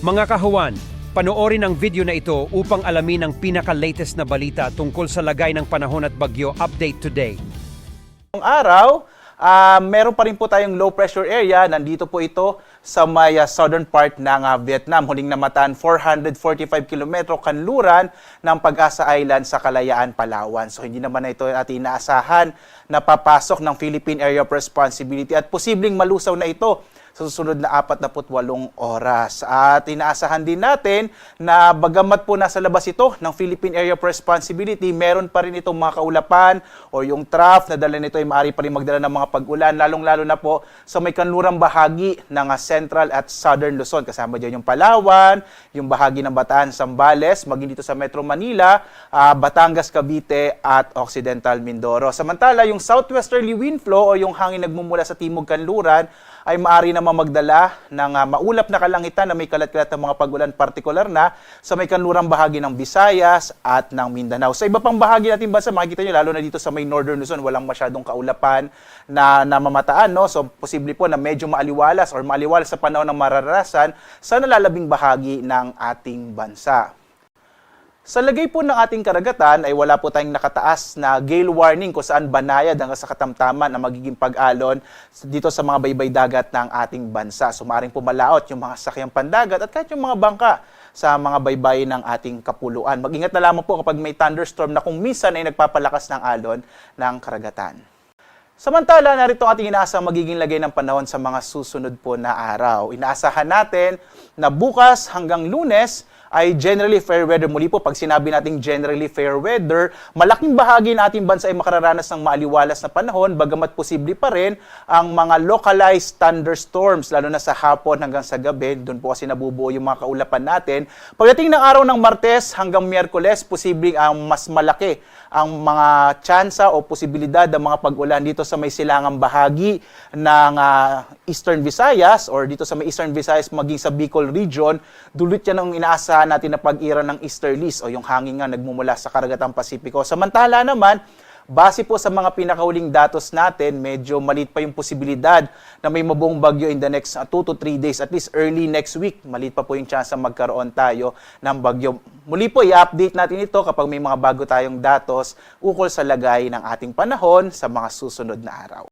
Mga kahuwan, panoorin ang video na ito upang alamin ang pinaka-latest na balita tungkol sa lagay ng panahon at bagyo update today. Ngayong araw, meron pa rin po tayong low pressure area. Nandito po ito sa may southern part ng Vietnam. Huling namataan 445 km kanluran ng Pag-asa Island sa Kalayaan, Palawan. So hindi naman na ito ating inaasahan na papasok ng Philippine Area of Responsibility at posibleng malusaw na ito sa susunod na 48 oras. At inaasahan din natin na bagamat po nasa labas ito ng Philippine Area of Responsibility, meron pa rin itong mga kaulapan o yung trough na dala nito ay maaari pa rin magdala ng mga pag-ulan, lalong-lalo na po sa may kanlurang bahagi ng Central at Southern Luzon. Kasama dyan yung Palawan, yung bahagi ng Bataan, Zambales, maging dito sa Metro Manila, Batangas, Cavite at Occidental Mindoro. Samantala, yung southwesterly wind flow o yung hangin nagmumula sa timog kanluran ay maaari naman magdala ng maulap na kalangitan na may kalat-kalat ng mga pag-ulan, partikular na sa may kanlurang bahagi ng Visayas at ng Mindanao. Sa iba pang bahagi natin bansa, makikita nyo, lalo na dito sa may Northern Luzon, walang masyadong kaulapan na namamataan. No? So, posible po na medyo maaliwalas or maaliwalas sa panahon ng mararanasan sa nalalabing bahagi ng ating bansa. Sa lagay po ng ating karagatan ay wala po tayong nakataas na gale warning kung saan banayad hanggang sa katamtaman na magiging pag-alon dito sa mga baybay dagat ng ating bansa. So maaaring pumalaot yung mga sakyang pandagat at kahit yung mga bangka sa mga baybay ng ating kapuluan. Mag-ingat na lamang po kapag may thunderstorm na kung minsan ay nagpapalakas ng alon ng karagatan. Samantala, narito ang ating inaasang magiging lagay ng panahon sa mga susunod po na araw. Inaasahan natin na bukas hanggang Lunes ay generally fair weather. Muli po, pag sinabi nating generally fair weather, malaking bahagi ng ating bansa ay makararanas ng maaliwalas na panahon, bagamat posible pa rin ang mga localized thunderstorms, lalo na sa hapon hanggang sa gabi. Doon po kasi nabubuo yung mga kaulapan natin. Pagdating ng araw ng Martes hanggang Miyerkules, posibleng ang mas malaki ang mga tsansa o posibilidad ng mga pag-ulan dito sa may silangang bahagi ng Eastern Visayas or dito sa may Eastern Visayas maging sa Bicol region. Dulot yan ang inaasahan natin na pag-ira ng easterlies o yung hangin nga nagmumula sa Karagatang Pasipiko. Samantala naman, base po sa mga pinakahuling datos natin, medyo maliit pa yung posibilidad na may mabuong bagyo in the next 2 to 3 days, at least early next week. Maliit pa po yung chance na magkaroon tayo ng bagyo. Muli po, i-update natin ito kapag may mga bago tayong datos ukol sa lagay ng ating panahon sa mga susunod na araw.